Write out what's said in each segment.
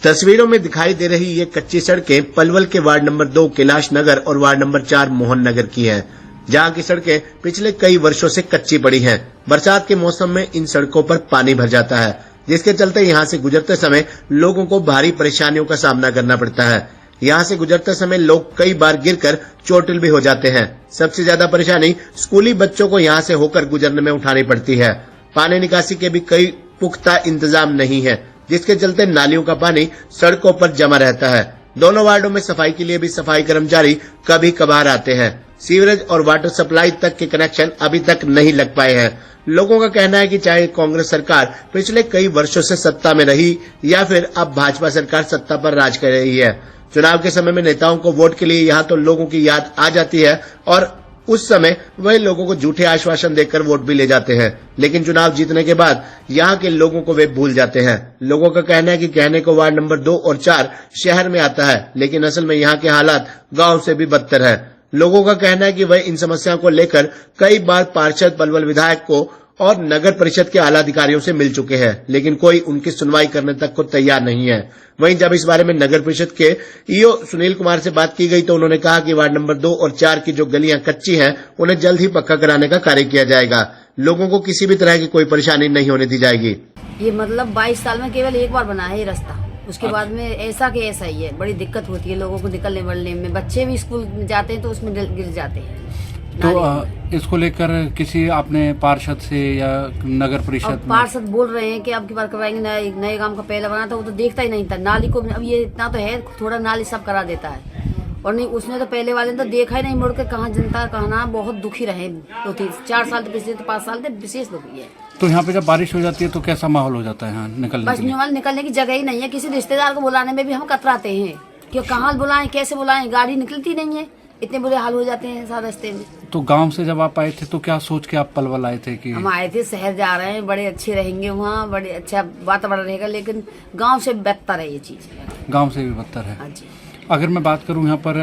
तस्वीरों में दिखाई दे रही ये कच्ची सड़कें पलवल के वार्ड नंबर 2 कैलाश नगर और वार्ड नंबर 4 मोहन नगर की हैं, जहां की सड़कें पिछले कई वर्षों से कच्ची पड़ी हैं। बरसात के मौसम में इन सड़कों पर पानी भर जाता है, जिसके चलते यहां से गुजरते समय लोगों को भारी परेशानियों का सामना करना पड़ता है। यहां से गुजरते समय लोग कई बार गिरकर चोटिल भी हो जाते हैं। सबसे ज्यादा परेशानी स्कूली बच्चों को यहां से होकर गुजरने में उठानी पड़ती है। पानी निकासी के भी कई पुख्ता इंतजाम नहीं है, जिसके चलते नालियों का पानी सड़कों पर जमा रहता है। दोनों वार्डों में सफाई के लिए भी सफाई कर्मचारी कभी कभार आते हैं। सीवरेज और वाटर सप्लाई तक के कनेक्शन अभी तक नहीं लग पाए हैं। लोगों का कहना है कि चाहे कांग्रेस सरकार पिछले कई वर्षों से सत्ता में रही या फिर अब भाजपा सरकार सत्ता पर राज कर रही है, चुनाव के समय में नेताओं को वोट के लिए यहाँ तो लोगों की याद आ जाती है और उस समय वही लोगों को झूठे आश्वासन देकर वोट भी ले जाते हैं, लेकिन चुनाव जीतने के बाद यहाँ के लोगों को वे भूल जाते हैं। लोगों का कहना है कि कहने को वार्ड नंबर 2 और 4 शहर में आता है, लेकिन असल में यहाँ के हालात गांव से भी बदतर है। लोगों का कहना है कि वह इन समस्याओं को लेकर कई बार पार्षद, पलवल विधायक को और नगर परिषद के आला अधिकारियों से मिल चुके हैं, लेकिन कोई उनकी सुनवाई करने तक को तैयार नहीं है। वहीं जब इस बारे में नगर परिषद के ईओ सुनील कुमार से बात की गई तो उन्होंने कहा कि वार्ड नंबर 2 और 4 की जो गलियां कच्ची हैं, उन्हें जल्द ही पक्का कराने का कार्य किया जाएगा। लोगों को किसी भी तरह की कोई परेशानी नहीं होने दी जाएगी। ये मतलब 22 साल में केवल एक बार बना है ये रास्ता, उसके बाद में ऐसा के ऐसा ही है। बड़ी दिक्कत होती है लोगों को निकलने बढ़ने में। बच्चे भी स्कूल जाते हैं तो उसमें गिर जाते हैं। तो इसको लेकर किसी आपने पार्षद से या नगर परिषद पार्षद बोल रहे हैं कि अब की बार करवाएंगे। नए गांव का पहला बना था वो तो देखता ही नहीं था नाली को। अब ये इतना तो है, थोड़ा नाली सब करा देता है, और नहीं उसने तो पहले वाले ने तो देखा ही नहीं मुड़ के कहाँ जनता कहाँ ना। बहुत दुखी रहे 4 साल पिछले 5 साल से विशेष दुखी है। तो यहाँ पे जब बारिश हो जाती है तो कैसा माहौल हो जाता है यहाँ निकलने की जगह ही नहीं है। किसी रिश्तेदार को बुलाने में भी हम कतराते हैं कि कहाँ बुलाएं, कैसे बुलाएं, गाड़ी निकलती नहीं है। इतने बुरे हाल हो जाते हैं सारे रास्ते में। तो गांव से जब आप आए थे तो क्या सोच के आप पलवल आए थे? कि हम आए थे शहर जा रहे हैं, बड़े अच्छे रहेंगे वहाँ, बड़े अच्छा वातावरण रहेगा, लेकिन गांव से बदतर है ये चीज। गांव से भी बदतर है। हाँ जी। अगर मैं बात करूं यहाँ पर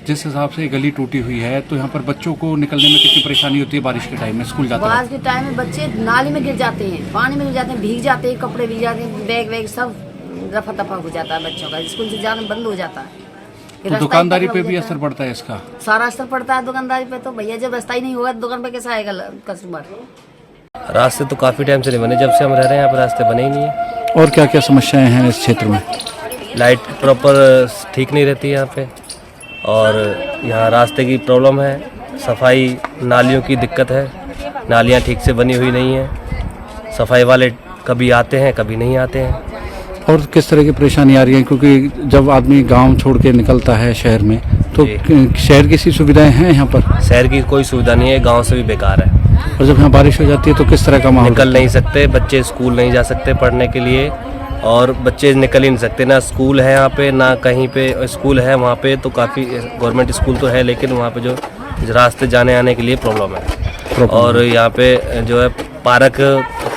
जिस हिसाब से गली टूटी हुई है तो यहाँ पर बच्चों को निकलने में कितनी परेशानी होती है बारिश के टाइम में स्कूल जाते हैं? बारिश के टाइम में बच्चे नाली में गिर जाते हैं, पानी में गिर जाते हैं, भीग जाते हैं, कपड़े भीग जाते हैं, बैग वैग सब रफा दफा हो जाता है बच्चों का। स्कूल से जाना बंद हो जाता है। तो दुकानदारी पे भी असर पड़ता है इसका? सारा असर पड़ता है दुकानदारी पे। तो भैया जब रास्ता ही नहीं होगा दुकान पे कैसा आएगा कस्टमर? रास्ते तो काफी टाइम से नहीं बने, जब से हम रह रहे हैं यहाँ पर रास्ते बने ही नहीं है। और क्या क्या समस्याएं हैं इस क्षेत्र में? लाइट प्रॉपर ठीक नहीं रहती है यहाँ पे, और यहाँ रास्ते की प्रॉब्लम है, सफाई नालियों की दिक्कत है, नालियाँ ठीक से बनी हुई नहीं है, सफाई वाले कभी आते हैं कभी नहीं आते हैं। और किस तरह की परेशानी आ रही है? क्योंकि जब आदमी गांव छोड़ के निकलता है शहर में तो शहर की सी सुविधाएं हैं यहाँ पर? शहर की कोई सुविधा नहीं है, गांव से भी बेकार है। और जब यहाँ बारिश हो जाती है तो किस तरह का माहौल? निकल नहीं सकते बच्चे, स्कूल नहीं जा सकते पढ़ने के लिए, और बच्चे निकल ही नहीं सकते। ना स्कूल है यहाँ पे, ना कहीं पे स्कूल है। वहाँ पे तो काफ़ी गवर्नमेंट स्कूल तो है, लेकिन वहाँ पे जो रास्ते जाने आने के लिए प्रॉब्लम है। और यहाँ पे जो है पार्क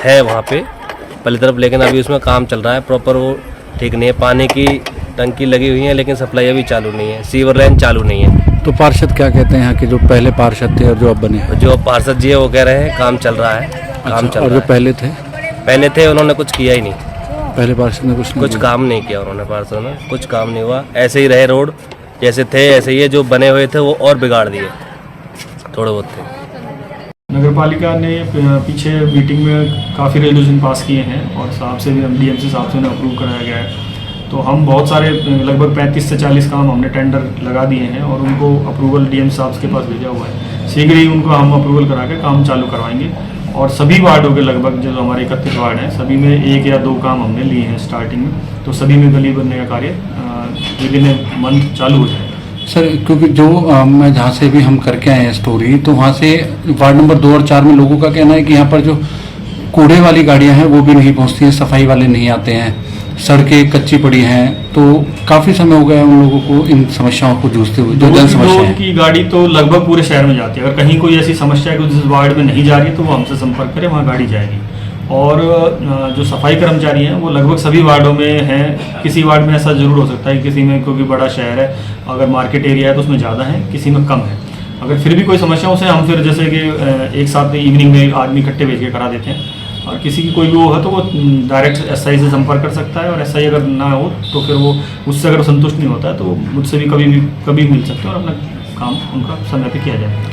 है वहाँ पे पहली तरफ, लेकिन अभी उसमें काम चल रहा है प्रॉपर, वो ठीक नहीं है। पानी की टंकी लगी हुई है लेकिन सप्लाई अभी चालू नहीं है, सीवर लाइन चालू नहीं है। तो पार्षद क्या कहते हैं यहाँ के जो पहले पार्षद थे और जो अब बने? जो पार्षद जी है वो कह रहे हैं काम चल रहा है, काम चल रहा है। और जो पहले थे उन्होंने कुछ किया ही नहीं। पहले पार्षद ने कुछ काम नहीं किया उन्होंने, पार्षद ने कुछ काम नहीं हुआ। ऐसे ही रहे, रोड जैसे थे ऐसे ही है, जो बने हुए थे वो और बिगाड़ दिए थोड़े बहुत थे। नगर पालिका ने पीछे मीटिंग में काफ़ी रेजोल्यूशन पास किए हैं और साहब से भी डीएमसी साहब से उन्हें अप्रूव कराया गया है। तो हम बहुत सारे लगभग 35 से 40 काम हमने टेंडर लगा दिए हैं और उनको अप्रूवल डीएम साहब के पास भेजा हुआ है। शीघ्र ही उनको हम अप्रूवल करा के काम चालू करवाएंगे। और सभी वार्डों के लगभग जो हमारे 31 वार्ड हैं सभी में 1 या 2 काम हमने लिए हैं स्टार्टिंग में, तो सभी में गली बनने का कार्य विदिन ए मंथ चालू हो जाएगा। सर, क्योंकि जो मैं जहाँ से भी हम करके आए हैं स्टोरी, तो वहाँ से वार्ड नंबर 2 और 4 में लोगों का कहना है कि यहाँ पर जो कूड़े वाली गाड़ियाँ हैं वो भी नहीं पहुँचती हैं, सफाई वाले नहीं आते हैं, सड़कें कच्ची पड़ी हैं। तो काफ़ी समय हो गया उन लोगों को इन समस्याओं को जूझते हुए। जो जन समस्या की गाड़ी तो लगभग पूरे शहर में जाती है। अगर कहीं कोई ऐसी समस्या है कि जिस वार्ड में नहीं जा रही है तो वो हमसे संपर्क करें, वहाँ गाड़ी जाएगी। और जो सफाई कर्मचारी हैं वो लगभग सभी वार्डों में हैं। किसी वार्ड में ऐसा जरूर हो सकता है, किसी में क्योंकि बड़ा शहर है, अगर मार्केट एरिया है तो उसमें ज़्यादा है, किसी में कम है। अगर फिर भी कोई समस्या उसे हम फिर जैसे कि एक साथ इवनिंग में आदमी इकट्ठे भेज के करा देते हैं। और किसी की कोई भी वो है तो वो डायरेक्ट एसआई से संपर्क कर सकता है, और एसआई अगर ना हो तो फिर वो उससे अगर संतुष्ट नहीं होता है तो वो मुझसे भी कभी मिल सकते हैं और अपना काम उनका समय पे किया जाए।